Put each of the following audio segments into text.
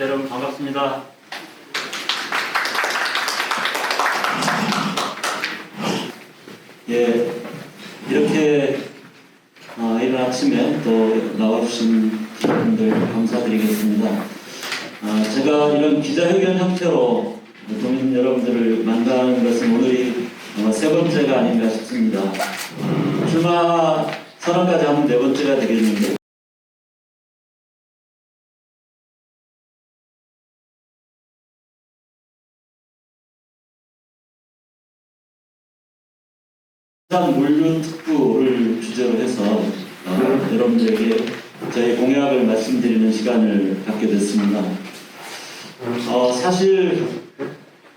여러분 반갑습니다. 예, 이렇게 이른 아침에 또 나와주신 분들 감사드리겠습니다. 제가 이런 기자회견 형태로 도민 여러분들을 만나는 것은 오늘이 세 번째가 아닌가 싶습니다. 출마 선언까지 하면 네 번째가 되겠는데 물류특구를 주제로 해서 여러분들에게 저희 공약을 말씀드리는 시간을 갖게 됐습니다. 사실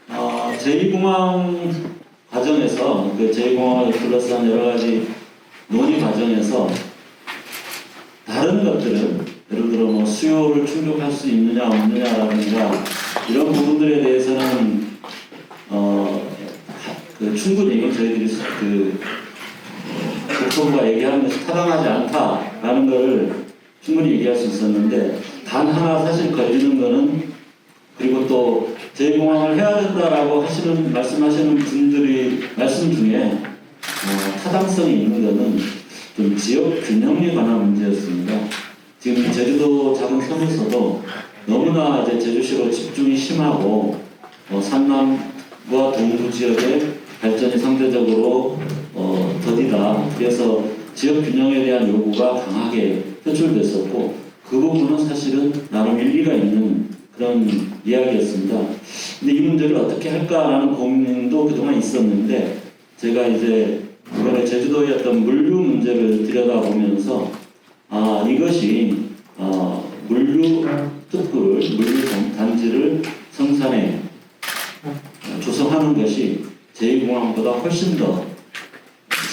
제2공항 과정에서 그 제2공항을 둘러싼 여러 가지 논의 과정에서 다른 것들은 예를 들어 뭐 수요를 충족할 수 있느냐 없느냐라든가 이런 부분들에 대해서는 충분히 저희들이 국토부가 얘기하는 것이 타당하지 않다라는 것을 충분히 얘기할 수 있었는데 단 하나 사실 걸리는 거는 그리고 또 제2공항을 해야 된다라고 말씀하시는 분들이 말씀 중에 타당성이 있는 것은 좀 지역 균형에 관한 문제였습니다. 지금 제주도 작은 섬에서도 너무나 이제 제주시로 집중이 심하고 산남과 동부 지역의 발전이 상대적으로 더디다. 그래서 지역 균형에 대한 요구가 강하게 표출됐었고 그 부분은 사실은 나름 일리가 있는 그런 이야기였습니다. 근데 이 문제를 어떻게 할까라는 고민도 그동안 있었는데 제가 이제 이번에 제주도의 어떤 물류 문제를 들여다보면서 이것이 물류 단지를 성산에 조성하는 것이 제2공항보다 훨씬 더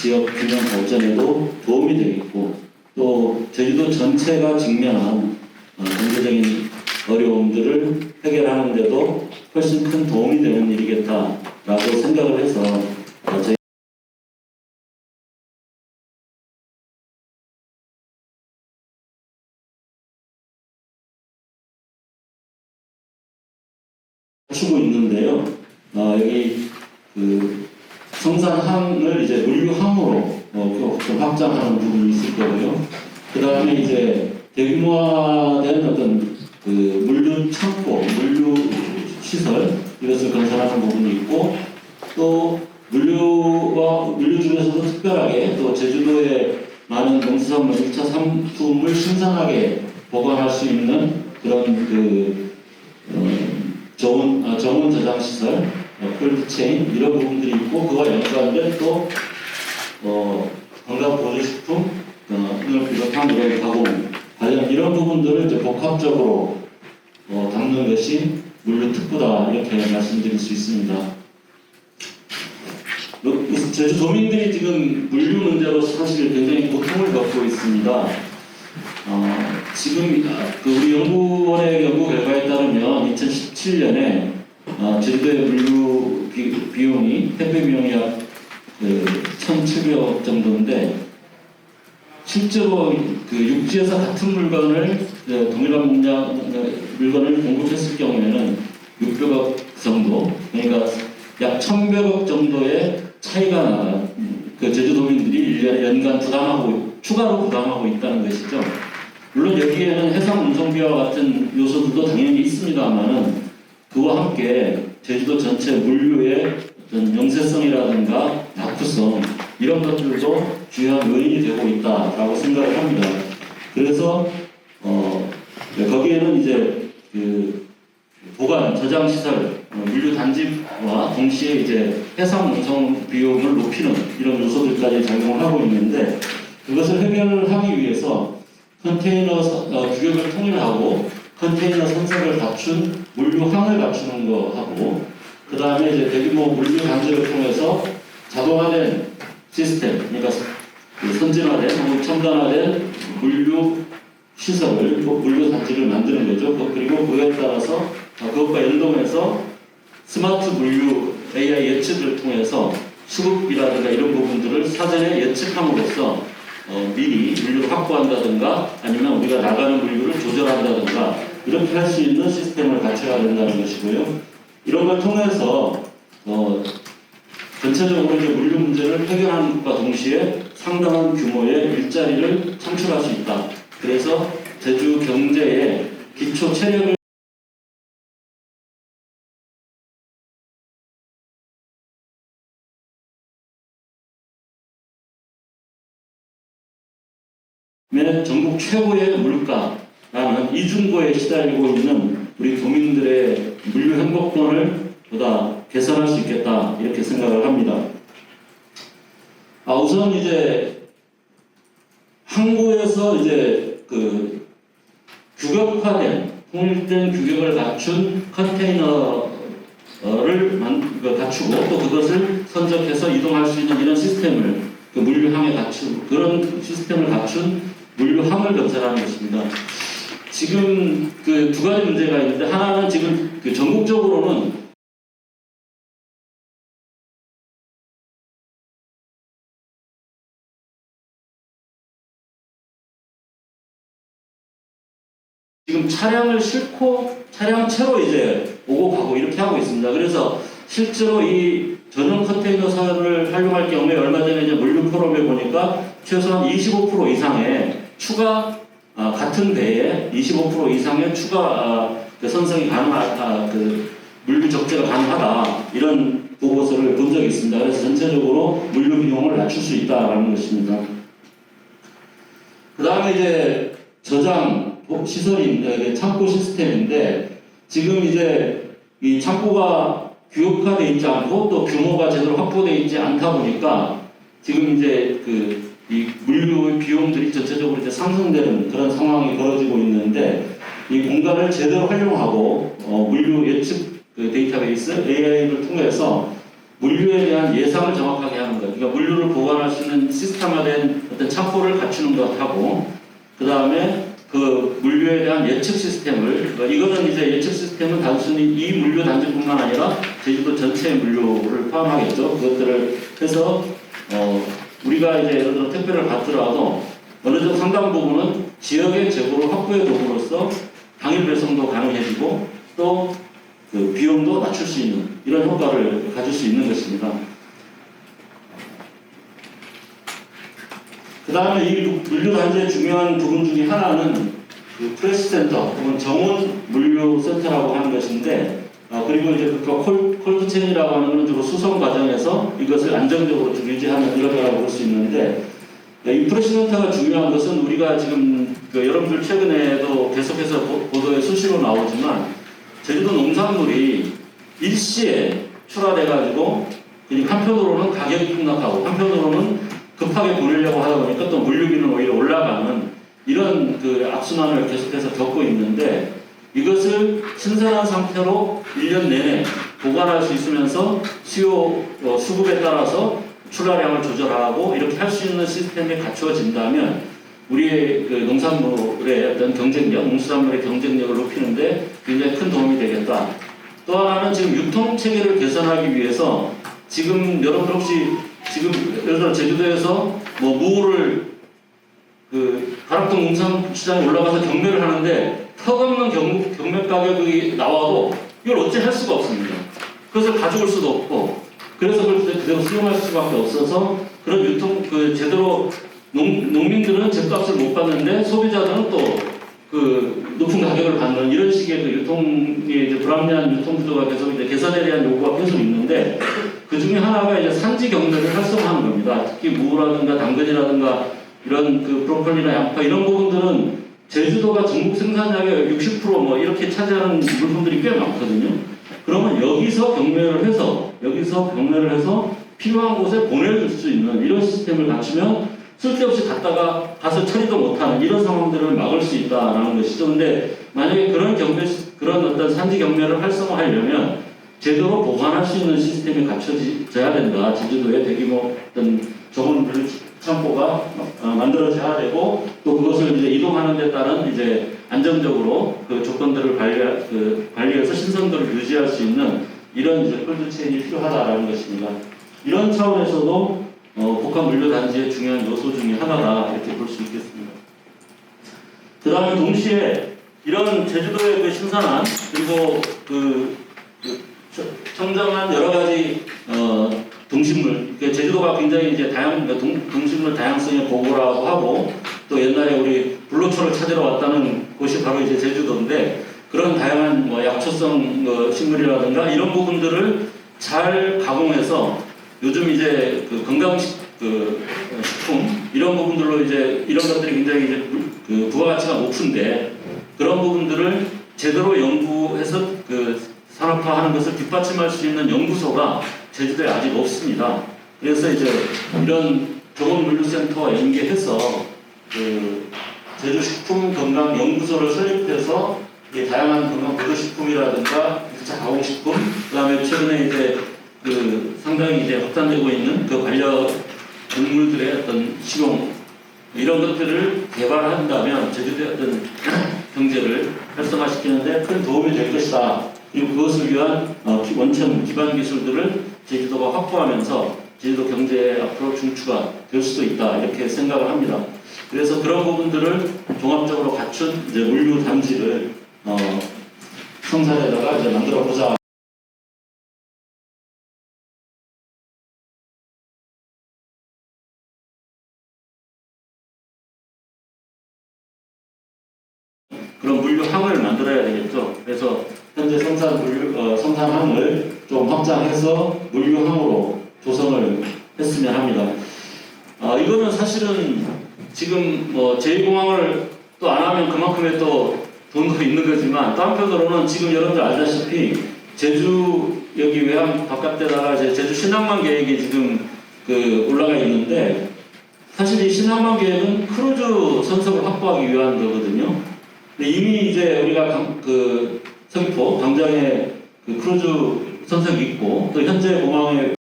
지역 균형 발전에도 도움이 되겠고 또 제주도 전체가 직면한 경제적인 어려움들을 해결하는 데도 훨씬 큰 도움이 되는 일이겠다라고 생각을 해서 저희 추고 있는데요. 여기 성산항을 이제 물류항으로 좀 확장하는 부분이 있을 거고요. 그 다음에 이제 대규모화된 어떤 물류 창고, 물류 시설 이것을 건설하는 부분이 있고 또 물류 중에서도 특별하게 또 제주도의 많은 농수산물 1차 상품을 신선하게 보관할 수 있는 그런 저온 저장 시설, 콜드체인 이런 부분들이 있고 그와 연관된 또 건강 보조식품 을 비롯한 이런 가공 관련 이런 부분들을 이제 복합적으로 담는 것이 물류 특구다 이렇게 말씀드릴 수 있습니다. 제주도민들이 지금 물류 문제로 사실 굉장히 고통을 겪고 있습니다. 지금 우리 연구원의 연구 결과에 따르면 2017년에 제주도의 물류 비용이 택배 비용이 약 1,700억 정도인데 실제로 육지에서 같은 물건을 동일한 물건을 공급했을 경우에는 600억 정도, 그러니까 약 1,100억 정도의 차이가 나가 제주도민들이 1년에 연간 추가로 부담하고 있다는 것이죠. 물론 여기에는 해상 운송비와 같은 요소들도 당연히 있습니다만은 그와 함께 제주도 전체 물류의 어떤 영세성이라든가 낙후성 이런 것들도 중요한 요인이 되고 있다라고 생각을 합니다. 그래서 거기에는 이제 보관 저장 시설 물류 단지와 동시에 이제 해상 운송 비용을 높이는 이런 요소들까지 작용을 하고 있는데 그것을 해결하기 위해서 컨테이너 규격을 통일하고 컨테이너 선색을 갖춘 물류항을 갖추는 거하고 그 다음에 이제 대규모 물류 단지를 통해서 자동화된 시스템, 그러니까 선진화된 혹은 첨단화된 물류 시설을 물류 단지를 만드는 거죠. 그리고 그에 따라서 그것과 연동해서 스마트 물류 AI 예측을 통해서 수급이라든가 이런 부분들을 사전에 예측함으로써 미리 물류를 확보한다든가 아니면 우리가 나가는 물류를 조절한다든가 이렇게 할 수 있는 시스템을 갖춰야 된다는 것이고요. 이런 걸 통해서 전체적으로 이제 물류 문제를 해결하는 것과 동시에 상당한 규모의 일자리를 창출할 수 있다. 그래서 제주 경제의 기초 체력을 전국 최고의 물가라는 이중고에 시달리고 있는 우리 도민들의 물류 행복권을 보다 개선할 수 있겠다 이렇게 생각을 합니다. 우선 이제 항구에서 이제 그 규격화된 통일된 규격을 갖춘 컨테이너를 갖추고 또 그것을 선적해서 이동할 수 있는 이런 시스템을 그 물류항에 갖춘 그런 시스템을 갖춘 물류항을 건설하는 것입니다. 지금 그 두 가지 문제가 있는데 하나는 지금 그 전국적으로는 지금 차량을 싣고 차량채로 이제 오고 가고 이렇게 하고 있습니다. 그래서 실제로 이 전용 컨테이너선을 활용할 경우에 얼마 전에 이제 물류 포럼에 보니까 최소한 25% 이상의 추가 같은 배에 25% 이상의 추가 그 선성이 가능하다, 그 물류 적재가 가능하다 이런 보고서를 본 적이 있습니다. 그래서 전체적으로 물류 비용을 낮출 수 있다라는 것입니다. 그 다음에 이제 저장 시설인 창고 시스템인데 지금 이제 이 창고가 규격화되어 있지 않고 또 규모가 제대로 확보되어 있지 않다 보니까 지금 이제 이 물류 비용들이 전체적으로 이제 상승되는 그런 상황이 벌어지고 있는데 이 공간을 제대로 활용하고 물류 예측 데이터베이스 AI를 통해서 물류에 대한 예상을 정확하게 하는 것, 그러니까 물류를 보관할 수 있는 시스템화된 어떤 창고를 갖추는 것하고 그 다음에 그 물류에 대한 예측 시스템을 이거는 이제 예측 시스템은 단순히 이 물류 단지뿐만 아니라 제주도 전체의 물류를 포함하겠죠. 그것들을 해서 우리가 이제 예를 들어 택배를 받더라도 어느 정도 상당 부분은 지역의 재고를 확보해 둠으로써 당일 배송도 가능해지고 또 그 비용도 낮출 수 있는 이런 효과를 가질 수 있는 것입니다. 그 다음에 이 물류 단지의 중요한 부분 중에 하나는 그 프레스센터 혹은 정원 물류 센터라고 하는 것인데 그리고 이제 그 콜드체인이라고 하는 것은 주로 수송 과정에서 이것을 안정적으로 유지하는 이런 거라고 볼 수 있는데 이 프레스센터가 중요한 것은 우리가 지금 여러분들 최근에도 계속해서 보도에 수시로 나오지만 제주도 농산물이 일시에 출하돼가지고 한편으로는 가격이 폭락하고 한편으로는 급하게 보내려고 하다 보니까 또 물류비는 오히려 올라가는 이런 그 악순환을 계속해서 겪고 있는데 이것을 신선한 상태로 1년 내내 보관할 수 있으면서 수요 수급에 따라서 출하량을 조절하고 이렇게 할 수 있는 시스템이 갖추어진다면 우리의 그 농산물의 어떤 경쟁력, 농수산물의 경쟁력을 높이는데 굉장히 큰 도움이 되겠다. 또 하나는 지금 유통 체계를 개선하기 위해서 지금 여러분 혹시 지금 예를 들어 제주도에서 뭐 무를 그 가락동 농산시장에 올라가서 경매를 하는데 턱없는 경매 가격이 나와도 이걸 어찌 할 수가 없습니다. 그것을 가져올 수도 없고 그래서 그걸 그대로 수용할 수밖에 없어서 그런 유통 그 제대로 농민들은 제값을 못 받는데 소비자들은 또 그 높은 가격을 받는 이런 식의 그 유통의 이제 불합리한 유통 구조가 계속 이제 개선에 대한 요구가 계속 있는데 그 중에 하나가 이제 산지 경매를 활성화하는 겁니다. 특히 무라든가 당근이라든가 이런 그 브로콜리나 양파 이런 부분들은 제주도가 전국 생산량의 60% 이렇게 차지하는 물품들이 꽤 많거든요. 그러면 여기서 경매를 해서 필요한 곳에 보내줄 수 있는 이런 시스템을 갖추면 쓸데없이 갔다가 가서 처리도 못하는 이런 상황들을 막을 수 있다라는 것이죠. 근데 만약에 그런 어떤 산지 경매를 활성화하려면 제대로 보관할 수 있는 시스템이 갖춰져야 된다. 제주도에 대규모 어떤 저온 물류 창고가 만들어져야 되고 또 그것을 이제 이동하는 데 따른 이제 안정적으로 그 조건들을 관리해서 신선도를 유지할 수 있는 이런 이제 콜드체인이 필요하다라는 것입니다. 이런 차원에서도 복합 물류 단지의 중요한 요소 중에 하나다 이렇게 볼 수 있겠습니다. 그 다음에 동시에 이런 제주도의 그 신선한 그리고 청정한 여러 가지 동식물, 제주도가 굉장히 이제 동식물 다양성의 보고라고 하고 또 옛날에 우리 불로초를 찾으러 왔다는 곳이 바로 이제 제주도인데 그런 다양한 약초성 식물이라든가 이런 부분들을 잘 가공해서 요즘 이제 그 식품 이런 부분들로 이제 이런 것들이 굉장히 이제 부가가치가 높은데 그런 부분들을 제대로 연구해서 산업화하는 것을 뒷받침할 수 있는 연구소가 제주도에 아직 없습니다. 그래서 이제 이런 교원물류센터와 연계해서 제주식품건강연구소를 설립해서 다양한 건강 보조식품이라든가 1차 가공식품, 그다음에 최근에 이제 상당히 이제 확산되고 있는 관련 동물들의 어떤 식용 이런 것들을 개발한다면 제주도의 어떤 경제를 활성화시키는데 큰 도움이 될 것이다. 그리고 그것을 위한 원천 기반 기술들을 제주도가 확보하면서 제주도 경제에 앞으로 중추가 될 수도 있다 이렇게 생각을 합니다. 그래서 그런 부분들을 종합적으로 갖춘 이제 물류 단지를 성산에다가 이제 만들어 보자. 그런 물류항을 만들어야 되겠죠. 그래서 현재 성산항을 좀 확장해서 물류항으로 조성을 했으면 합니다. 이거는 사실은 지금 제2공항을 또 안 하면 그만큼의 또 돈도 있는 거지만 또 한편으로는 지금 여러분들 알다시피 제주 여기 외항 바깥에다가 이제 제주 신항만 계획이 지금 올라가 있는데 사실 이 신항만 계획은 크루즈 선석을 확보하기 위한 거거든요. 근데 이미 이제 우리가 서귀포 광장에 크루즈 선석이 있고 또 현재 공항에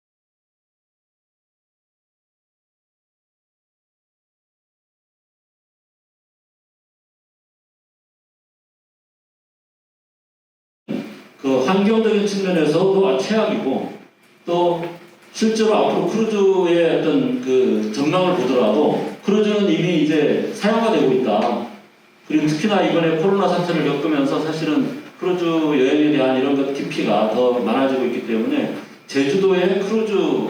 환경적인 측면에서도 최악이고 또 실제로 앞으로 크루즈의 어떤 전망을 보더라도 크루즈는 이미 이제 사용화 되고 있다. 그리고 특히나 이번에 코로나 사태를 겪으면서 사실은 크루즈 여행에 대한 이런 것 기피가 더 많아지고 있기 때문에 제주도에 크루즈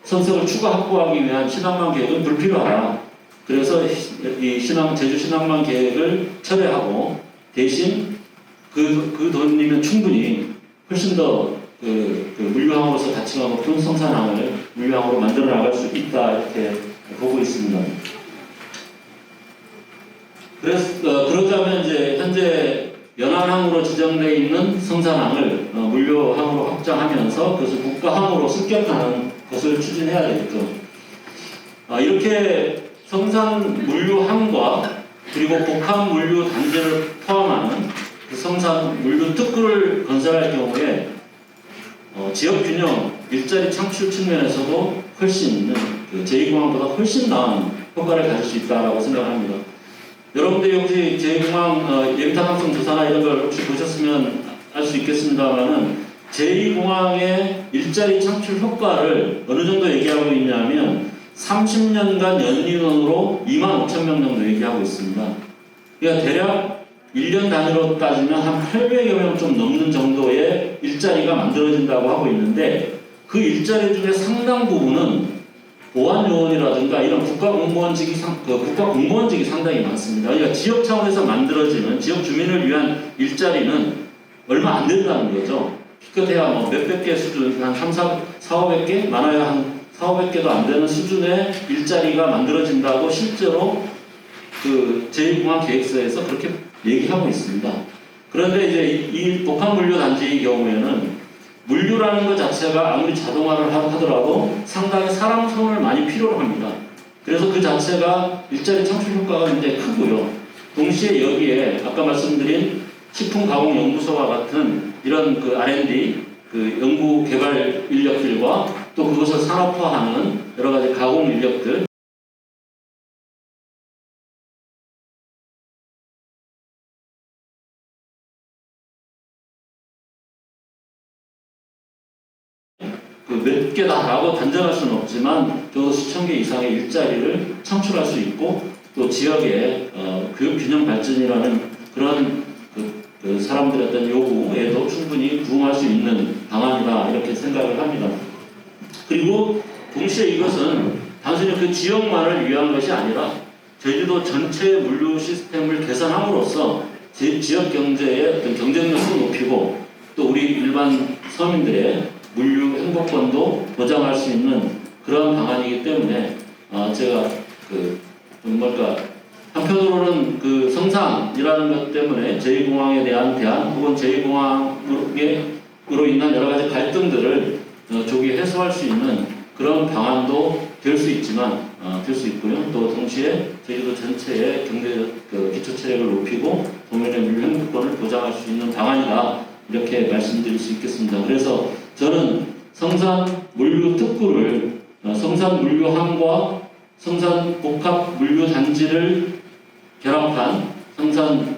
선석을 추가 확보하기 위한 신항만 계획은 불필요하다. 그래서 이 제주 신항만 계획을 철회하고 대신 그 돈이면 충분히 훨씬 더 물류항으로서 가치가 높은 성산항을 물류항으로 만들어 나갈 수 있다 이렇게 보고 있습니다. 그러자면 이제 현재 연안항으로 지정되어 있는 성산항을 물류항으로 확장하면서 그것을 국가항으로 습격하는 것을 추진해야 되겠죠. 이렇게 성산 물류항과 그리고 복합 물류 단지를 포함하는 성산 물류 특구를 건설할 경우에 지역 균형, 일자리 창출 측면에서도 훨씬 제2공항보다 훨씬 나은 효과를 가질 수 있다고 생각합니다. 여러분들이 혹시 제2공항 예비타당성 조사나 이런 걸 혹시 보셨으면 알 수 있겠습니다만은 제2공항의 일자리 창출 효과를 어느 정도 얘기하고 있냐면 30년간 연인원으로 25,000명 정도 얘기하고 있습니다. 그러니까 대략 1년 단위로 따지면 한 800여 명 좀 넘는 정도의 일자리가 만들어진다고 하고 있는데 그 일자리 중에 상당 부분은 보안요원이라든가 이런 국가공무원직이 상당히 많습니다. 그러니까 지역 차원에서 만들어지는 지역 주민을 위한 일자리는 얼마 안 된다는 거죠. 기껏해야 몇백 개 수준, 한 4,500개? 많아야 한 4,500개도 안 되는 수준의 일자리가 만들어진다고 실제로 제2공항 계획서에서 그렇게 얘기하고 있습니다. 그런데 이제 이 복합물류단지의 경우에는 물류라는 것 자체가 아무리 자동화를 하더라도 상당히 사람 손을 많이 필요로 합니다. 그래서 그 자체가 일자리 창출 효과가 굉장히 크고요. 동시에 여기에 아까 말씀드린 식품가공연구소와 같은 이런 R&D, 연구 개발 인력들과 또 그것을 산업화하는 여러 가지 가공 인력들, 몇 개다라고 단정할 수는 없지만 적어도 수천 개 이상의 일자리를 창출할 수 있고 또 지역의 교육 균형 발전이라는 그런 그 사람들의 어떤 요구에도 충분히 부응할 수 있는 방안이다 이렇게 생각을 합니다. 그리고 동시에 이것은 단순히 그 지역만을 위한 것이 아니라 제주도 전체의 물류 시스템을 개선함으로써 지역 경제의 어떤 경쟁력도 높이고 또 우리 일반 서민들의 물류 행복권도 보장할 수 있는 그런 방안이기 때문에 제가 한편으로는 그 성산이라는 것 때문에 제2공항에 대한 대안 혹은 제2공항으로 인한 여러 가지 갈등들을 조기 해소할 수 있는 그런 방안도 될 수 있지만 될 수 있고요. 또 동시에 제주도 전체의 경제 기초 체력을 높이고 도민의 물류 행복권을 보장할 수 있는 방안이다 이렇게 말씀드릴 수 있겠습니다. 그래서 저는 성산 물류 특구를 성산 물류항과 성산 복합 물류 단지를 결합한 성산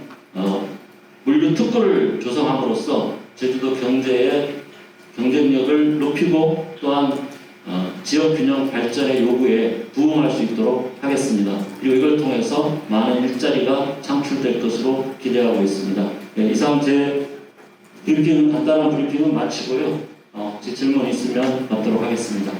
물류 특구를 조성함으로써 제주도 경제의 경쟁력을 높이고 또한 지역 균형 발전의 요구에 부응할 수 있도록 하겠습니다. 그리고 이걸 통해서 많은 일자리가 창출될 것으로 기대하고 있습니다. 네, 이상 제 간단한 브리핑은 마치고요. 제 질문 있으면 받도록 하겠습니다.